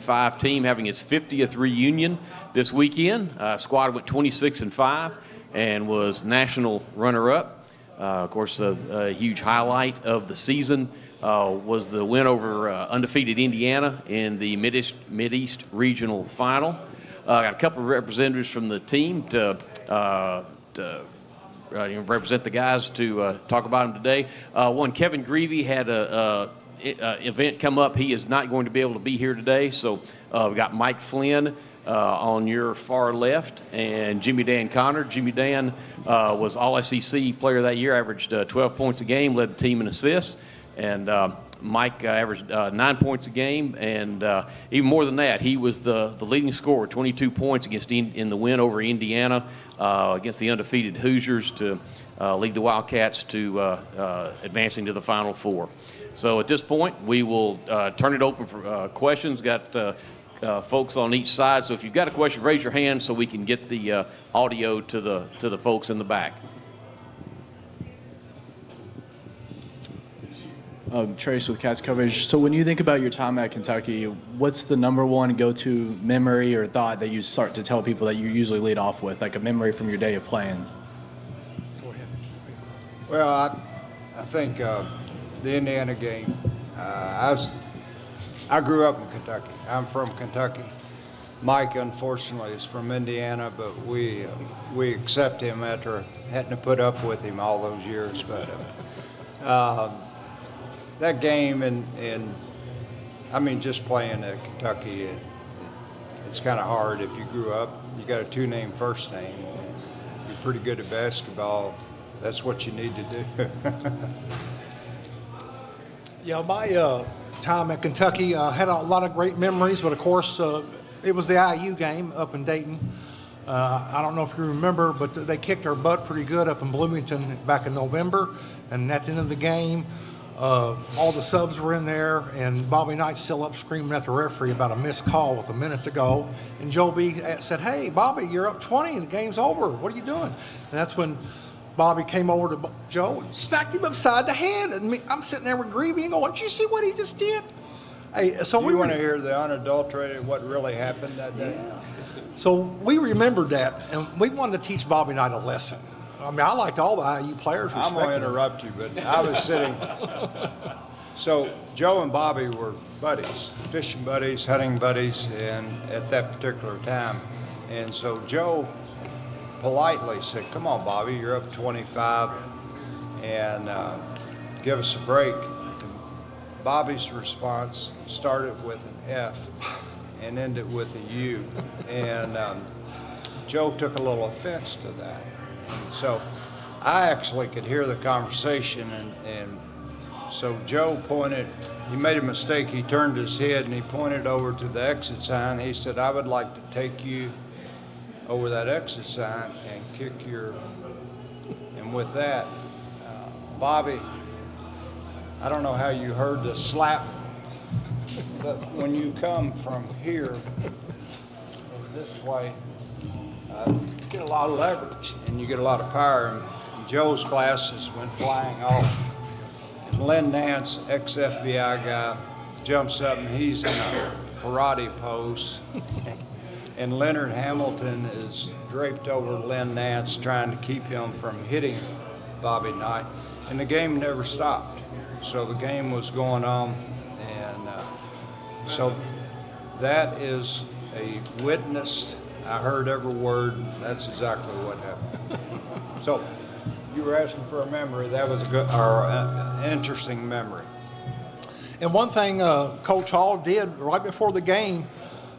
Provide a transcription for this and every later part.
75 team having its 50th reunion this weekend. Squad went 26-5 and was national runner-up. Of course, a huge highlight of the season was the win over undefeated Indiana in the Mid-East Regional Final. Got a couple of representatives from the team to represent the guys to talk about them today. One, Kevin Greavy had a event come up. He is not going to be able to be here today, so we've got Mike Flynn on your far left, and Jimmy Dan Connor. Jimmy Dan was All-SEC player that year, averaged 12 points a game, led the team in assists, and Mike averaged 9 points a game, and even more than that, he was the leading scorer, 22 points in the win over Indiana against the undefeated Hoosiers to lead the Wildcats to advancing to the Final Four. So at this point, we will turn it open for questions. Got folks on each side, so if you've got a question, raise your hand so we can get the audio to the folks in the back. Trace with Cats Coverage. So when you think about your time at Kentucky, what's the number one go-to memory or thought that you start to tell people that you usually lead off with, like a memory from your day of playing? Go ahead. Well, I think the Indiana game, I grew up in Kentucky. I'm from Kentucky. Mike, unfortunately, is from Indiana, but we accept him after having to put up with him all those years. But that game and I mean, just playing at Kentucky, it's kind of hard if you grew up. You got a two-name first name. You're pretty good at basketball. That's what you need to do. Yeah, my time at Kentucky had a lot of great memories, but of course, it was the IU game up in Dayton. I don't know if you remember, but they kicked our butt pretty good up in Bloomington back in November. And at the end of the game, all the subs were in there, and Bobby Knight's still up screaming at the referee about a missed call with a minute to go. And Joe B said, "Hey, Bobby, you're up 20. The game's over. What are you doing?" And that's when Bobby came over to Joe and smacked him upside the head. And I'm sitting there with Greavy and going, "Did you see what he just did?" Hey, so we want to hear the unadulterated what really happened that day. Yeah. So we remembered that, and we wanted to teach Bobby Knight a lesson. I mean, I liked all the IU players. I'm going to interrupt you, but I was sitting. So Joe and Bobby were buddies, fishing buddies, hunting buddies, and at that particular time. And so Joe politely said, "Come on, Bobby, you're up 25, and give us a break." Bobby's response started with an F and ended with a U. And Joe took a little offense to that. So I actually could hear the conversation, and so Joe he made a mistake. He turned his head and he pointed over to the exit sign. He said, "I would like to take you over that exit sign and kick your," and with that, Bobby, I don't know how you heard the slap, but when you come from here this way, you get a lot of leverage and you get a lot of power. And Joe's glasses went flying off. And Lynn Nance, ex-FBI guy, jumps up and he's in a karate pose. And Leonard Hamilton is draped over Lynn Nance trying to keep him from hitting Bobby Knight. And the game never stopped. So the game was going on. And so that is a witnessed. I heard every word. That's exactly what happened. So you were asking for a memory. That was a good or an interesting memory. And one thing Coach Hall did right before the game,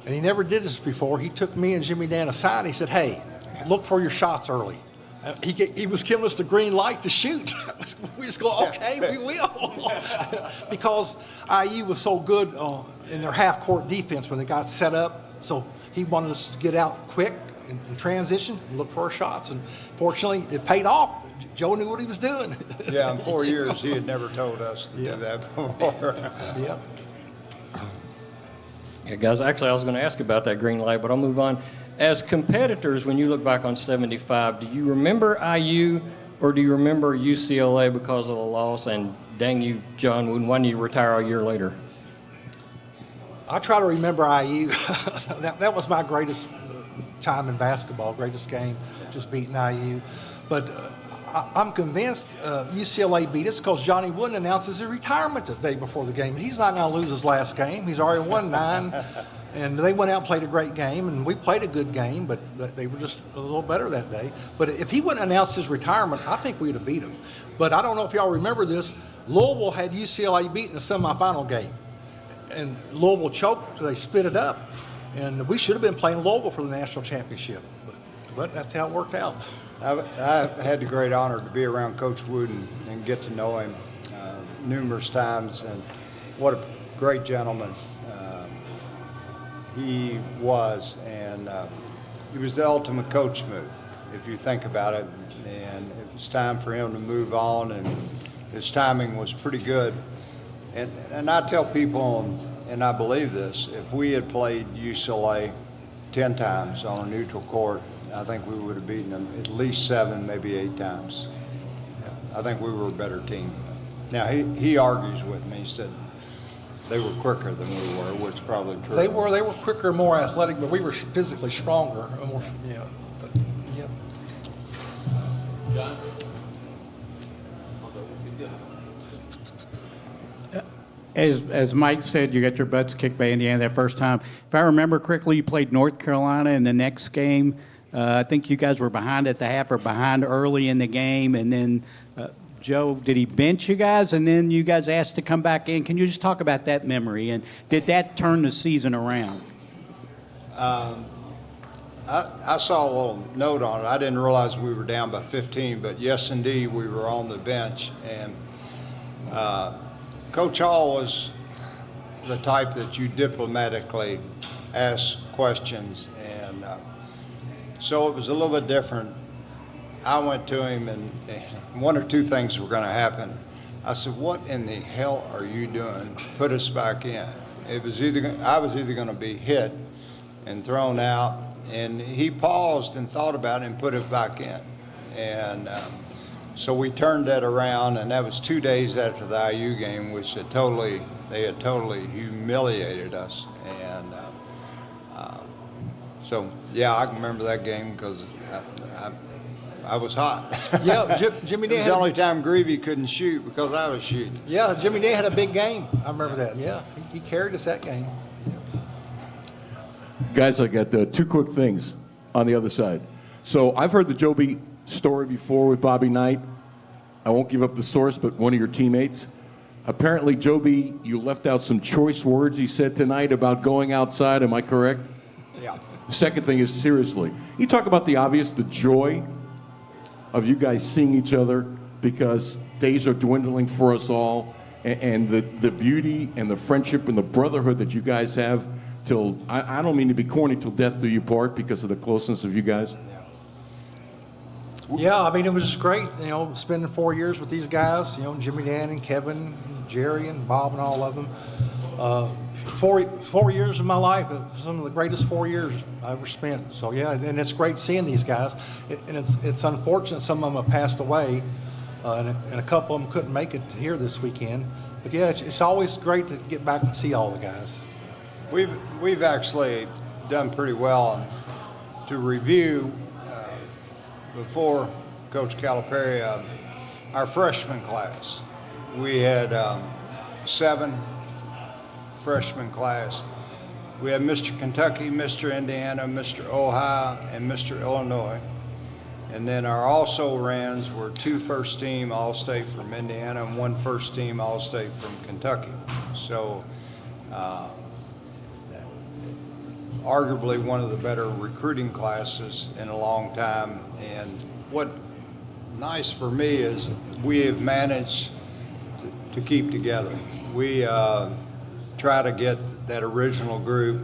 and he never did this before, he took me and Jimmy Dan aside. He said, "Hey, look for your shots early." He was giving us the green light to shoot. We just go, "Okay, we will." Because IU was so good in their half-court defense when they got set up. So he wanted us to get out quick and transition and look for our shots. And fortunately, it paid off. Joe knew what he was doing. Yeah, in 4 years, he had never told us to do that before. Yeah. Yeah, guys, actually, I was going to ask about that green light, but I'll move on. As competitors, when you look back on 75, do you remember IU or do you remember UCLA because of the loss? And dang you, John Wooden, why didn't you retire a year later? I try to remember IU. that was my greatest time in basketball, greatest game, just beating IU. But I'm convinced UCLA beat us because Johnny Wooden announces his retirement the day before the game. He's not going to lose his last game. He's already won 9. And they went out and played a great game, and we played a good game, but they were just a little better that day. But if he wouldn't announce his retirement, I think we would have beat him. But I don't know if y'all remember this. Louisville had UCLA beat in the semifinal game. And Louisville choked, they spit it up. And we should have been playing Louisville for the national championship. But that's how it worked out. I've had the great honor to be around Coach Wooden and get to know him numerous times, and what a great gentleman he was. And he was the ultimate coach move, if you think about it. And it was time for him to move on, and his timing was pretty good. And I tell people, and I believe this, if we had played UCLA 10 times on a neutral court, I think we would have beaten them at least 7, maybe 8 times. I think we were a better team. Now, he argues with me. He said they were quicker than we were, which is probably true. They were quicker, more athletic, but we were physically stronger. More, yeah. But, yeah. John? As Mike said, you got your butts kicked by Indiana that first time. If I remember correctly, you played North Carolina in the next game. I think you guys were behind at the half or behind early in the game. And then, Joe, did he bench you guys? And then you guys asked to come back in. Can you just talk about that memory? And did that turn the season around? I saw a little note on it. I didn't realize we were down by 15, but yes, indeed, we were on the bench. And Coach Hall was the type that you diplomatically ask questions, and so it was a little bit different. I went to him, and one or two things were going to happen. I said, "What in the hell are you doing? Put us back in." It was I was either going to be hit and thrown out, and he paused and thought about it and put it back in, and so we turned that around, and that was 2 days after the IU game, which they had totally humiliated us. And so, yeah, I can remember that game because I was hot. Yeah, Jimmy It Day was had the only time Greavy couldn't shoot because I was shooting. Yeah, Jimmy Day had a big game. I remember that. Yeah, he carried us that game. Guys, I got 2 quick things on the other side. So I've heard the Joby story before with Bobby Knight. I won't give up the source, but one of your teammates. Apparently, Joby, you left out some choice words he said tonight about going outside. Am I correct? Yeah. The second thing is, seriously, you talk about the obvious, the joy of you guys seeing each other, because days are dwindling for us all, and the beauty and the friendship and the brotherhood that you guys have till, I don't mean to be corny, till death do you part, because of the closeness of you guys. Yeah, I mean, it was just great, spending 4 years with these guys, Jimmy Dan and Kevin, and Jerry and Bob and all of them. 4 years of my life, some of the greatest 4 years I ever spent. So, yeah, and it's great seeing these guys. And it's unfortunate some of them have passed away, and a couple of them couldn't make it here this weekend. But, yeah, it's always great to get back and see all the guys. We've actually done pretty well to review before Coach Calipari, our freshman class. We had 7 freshman class. We had Mr. Kentucky, Mr. Indiana, Mr. Ohio, and Mr. Illinois. And then our also-rans were 2 first-team All-State from Indiana and 1 first-team All-State from Kentucky. So arguably one of the better recruiting classes in a long time. And what nice for me is we have managed to keep together. We try to get that original group,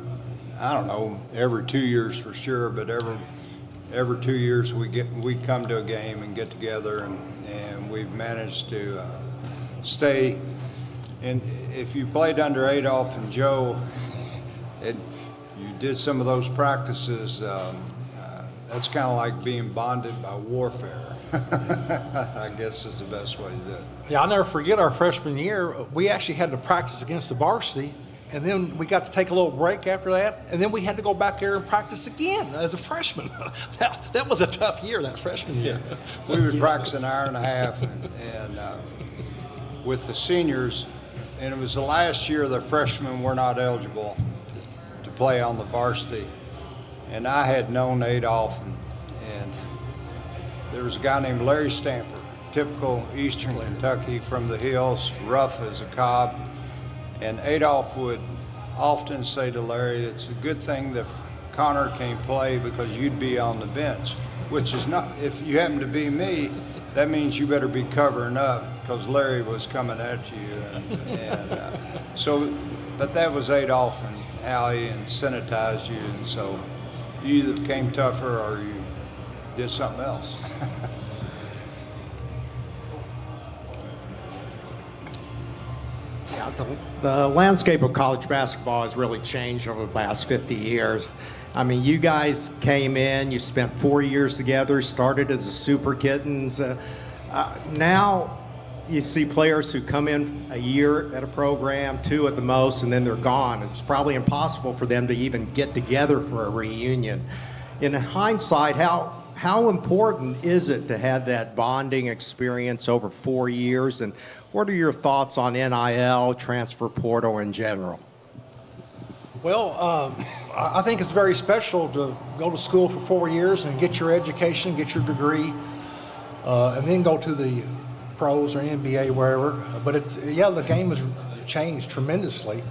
I don't know, every 2 years for sure, but every 2 years we come to a game and get together, and we've managed to stay. And if you played under Adolph and Joe, you did some of those practices, that's kind of like being bonded by warfare. I guess is the best way to do it. Yeah, I'll never forget our freshman year. We actually had to practice against the varsity And then we got to take a little break after that, and then we had to go back there and practice again as a freshman. That was a tough year, that freshman year. We would practice an hour and a half, and with the seniors, and it was the last year the freshmen were not eligible to play on the varsity. And I had known Adolph, and there was a guy named Larry Stamper, typical Eastern Kentucky from the hills, rough as a cob. And Adolph would often say to Larry, it's a good thing that Connor can't play because you'd be on the bench, which is not, if you happen to be me, that means you better be covering up because Larry was coming at you. But that was Adolph and how he incentivized you, and so you either became tougher or you did something else. Yeah, the landscape of college basketball has really changed over the last 50 years. I mean, you guys came in, you spent 4 years together, started as the Super Kittens. Now you see players who come in a year at a program, 2 at the most, and then they're gone. It's probably impossible for them to even get together for a reunion. In hindsight, how important is it to have that bonding experience over 4 years? And what are your thoughts on NIL, transfer portal in general? Well, I think it's very special to go to school for 4 years and get your education, get your degree, and then go to the pros or NBA, wherever. But the game has changed tremendously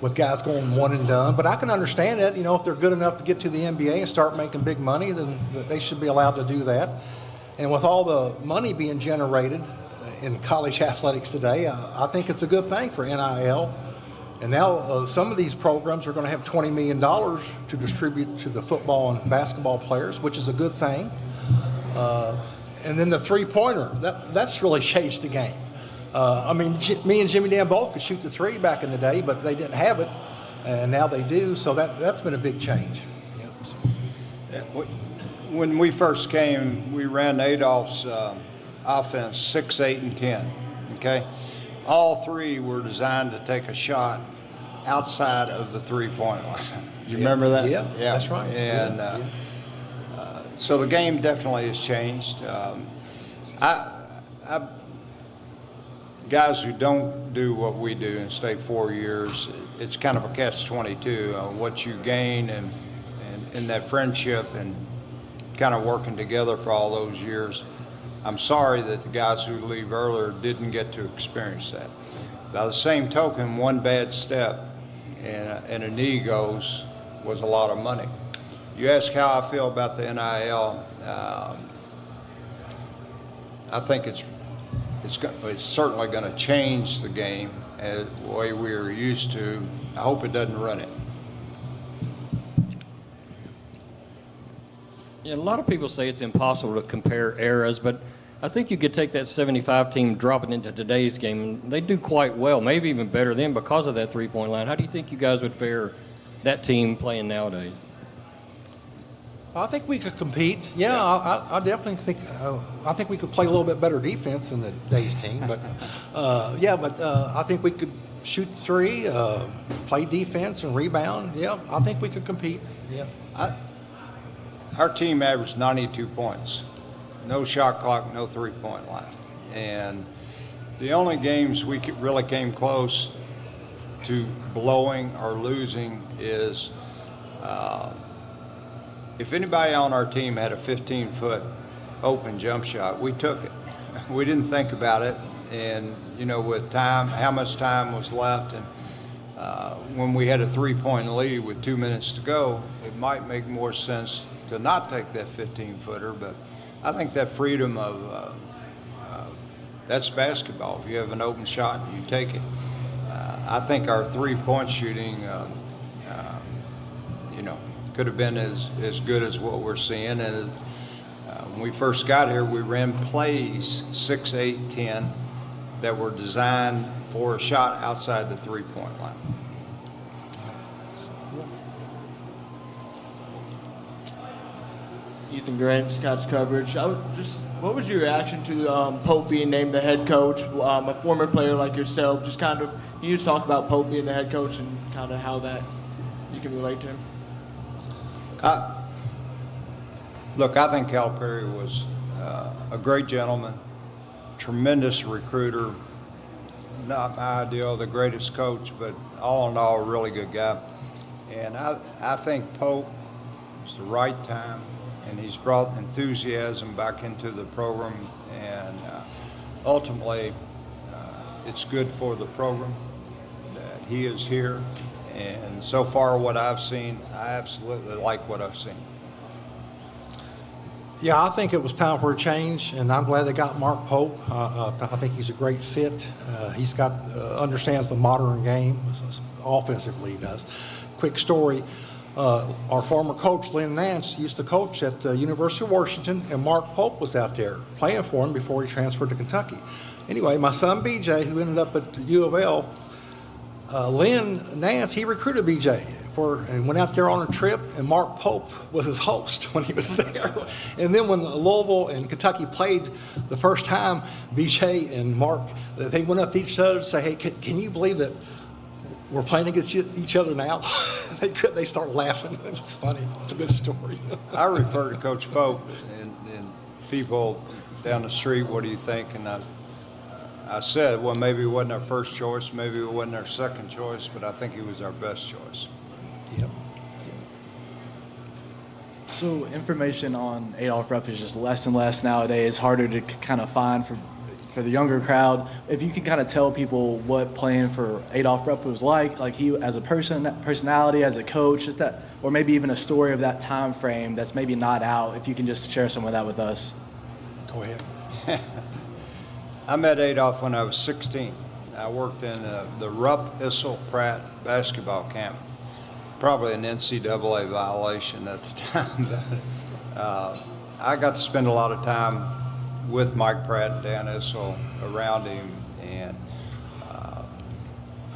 with guys going one and done. But I can understand it. If they're good enough to get to the NBA and start making big money, then they should be allowed to do that. And with all the money being generated in college athletics today, I think it's a good thing for NIL. And now some of these programs are going to have $20 million to distribute to the football and basketball players, which is a good thing. And then the three-pointer, that's really changed the game. Me and Jimmy Dan Bolt could shoot the three back in the day, but they didn't have it, and now they do, so that's been a big change. Yeah, when we first came, we ran Adolph's offense 6, 8, and 10, okay? All three were designed to take a shot outside of the three-point line. You remember that? Yeah, that's right. And so the game definitely has changed. Guys who don't do what we do and stay 4 years, it's kind of a catch-22. What you gain and in that friendship and kind of working together for all those years. I'm sorry that the guys who leave earlier didn't get to experience that. By the same token, one bad step and a knee goes was a lot of money. You ask how I feel about the NIL. I think it's certainly going to change the game as the way we were used to. I hope it doesn't run it. Yeah, a lot of people say it's impossible to compare eras, but I think you could take that 75 team, drop it into today's game, and they do quite well, maybe even better than because of that three-point line. How do you think you guys would fare that team playing nowadays? I think we could compete. Yeah, I definitely think. I think we could play a little bit better defense than today's team. But I think we could shoot three, play defense, and rebound. Yeah, I think we could compete. Yeah. Our team averaged 92 points. No shot clock, no three-point line. And the only games we really came close to blowing or losing is if anybody on our team had a 15-foot open jump shot, we took it. We didn't think about it. And, with time, how much time was left, and when we had a three-point lead with 2 minutes to go, it might make more sense to not take that 15-footer. But I think that freedom of that's basketball. If you have an open shot, you take it. I think our three-point shooting, could have been as good as what we're seeing. And when we first got here, we ran plays 6, 8, 10 that were designed for a shot outside the three-point line. Ethan Grant, Scott's coverage. What was your reaction to Pope being named the head coach? A former player like yourself, just kind of Can you just talk about Pope being the head coach and kind of how that you can relate to him? Look, I think Calipari was a great gentleman, tremendous recruiter, not my ideal, the greatest coach, but all in all, a really good guy. And I think Pope is the right time, and he's brought enthusiasm back into the program, and ultimately, it's good for the program that he is here. And so far, what I've seen, I absolutely like what I've seen. Yeah, I think it was time for a change, and I'm glad they got Mark Pope. I think he's a great fit. He's got understands the modern game, offensively he does. Quick story, our former coach, Lynn Nance, used to coach at the University of Washington, and Mark Pope was out there playing for him before he transferred to Kentucky. Anyway, my son BJ, who ended up at U of L, Lynn Nance, he recruited BJ and went out there on a trip, and Mark Pope was his host when he was there. And then when Louisville and Kentucky played the first time, BJ and Mark, they went up to each other and say, hey, can you believe that we're playing against each other now? They started laughing. It was funny. It's a good story. I refer to Coach Pope and people down the street, what do you think? And I said, well, maybe it wasn't our first choice, maybe it wasn't our second choice, but I think he was our best choice. Yep. So information on Adolph Rupp is just less and less nowadays, harder to kind of find for the younger crowd. If you could kind of tell people what playing for Adolph Rupp was like he as a personality, as a coach, just that, or maybe even a story of that time frame that's maybe not out, if you can just share some of that with us. Go ahead. I met Adolph when I was 16. I worked in the Rupp Issel Pratt basketball camp. Probably an NCAA violation at the time. But, I got to spend a lot of time with Mike Pratt and Dan Issel around him, and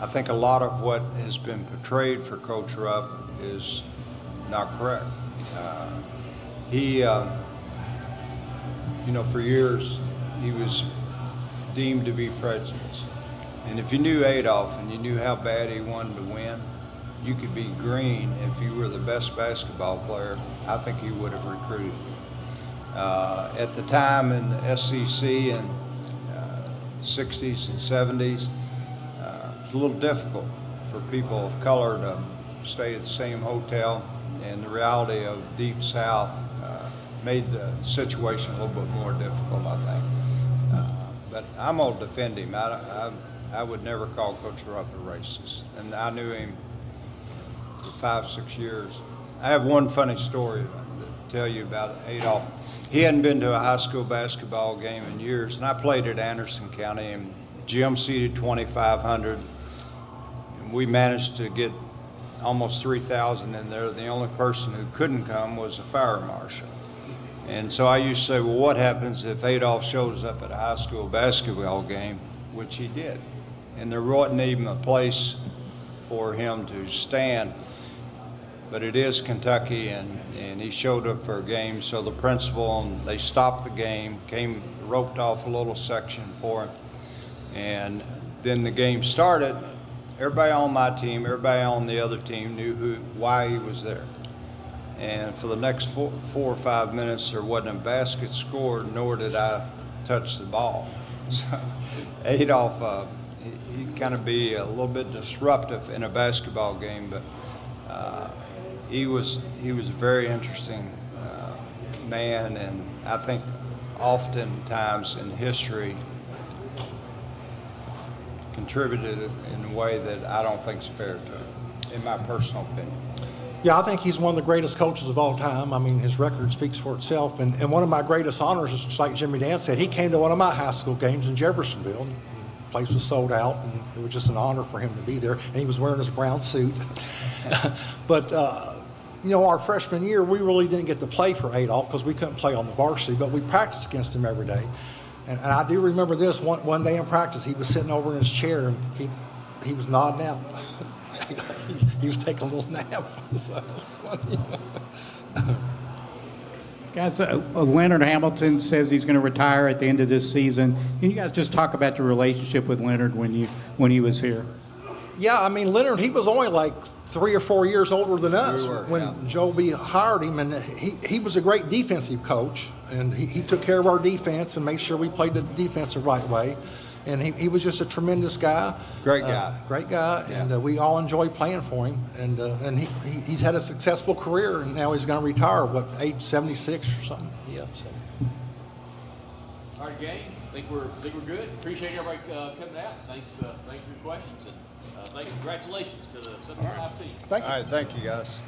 I think a lot of what has been portrayed for Coach Rupp is not correct. He, for years, he was deemed to be prejudiced. And if you knew Adolph and you knew how bad he wanted to win, you could be green. If you were the best basketball player, I think he would have recruited. At the time in the SEC in 60s and 70s, it was a little difficult for people of color to stay at the same hotel, and the reality of Deep South made the situation a little bit more difficult, I think. But I'm going to defend him. I would never call Coach Rupp a racist, and I knew him for 5-6 years. I have one funny story to tell you about Adolph. He hadn't been to a high school basketball game in years, and I played at Anderson County, and gym seated 2,500. And we managed to get almost 3,000 in there. The only person who couldn't come was the fire marshal. And so I used to say, well, what happens if Adolph shows up at a high school basketball game, which he did, and there wasn't even a place for him to stand. But it is Kentucky, and he showed up for a game, so the principal, and they stopped the game, roped off a little section for him, and then the game started. Everybody on my team, everybody on the other team knew why he was there. And for the next 4 or 5 minutes, there wasn't a basket scored, nor did I touch the ball. So Adolph, he kind of be a little bit disruptive in a basketball game, but he was a very interesting man, and I think oftentimes in history contributed in a way that I don't think is fair to him, in my personal opinion. Yeah, I think he's one of the greatest coaches of all time. I mean, his record speaks for itself. And one of my greatest honors is, just like Jimmy Dan said, he came to one of my high school games in Jeffersonville. The place was sold out, and it was just an honor for him to be there. And he was wearing his brown suit. But, our freshman year, we really didn't get to play for Adolph because we couldn't play on the varsity, but we practiced against him every day. And I do remember this, one day in practice, he was sitting over in his chair, and he was nodding out. He was taking a little nap. So it was funny. Guys, Leonard Hamilton says he's going to retire at the end of this season. Can you guys just talk about your relationship with Leonard when he was here? Yeah, I mean, Leonard, he was only like 3 or 4 years older than us We were, when yeah. Joe B. hired him, and he was a great defensive coach, and he took care of our defense and made sure we played the defense the right way. And he was just a tremendous guy. Great guy. Great guy, Yeah. and we all enjoyed playing for him. And he's had a successful career, and now he's going to retire, age 76 or something? Yeah, so. All right, gang. Think we're good. Appreciate everybody coming out. Thanks for your questions, and thanks. Congratulations to the 75 team. Thank you. All right, thank you, guys.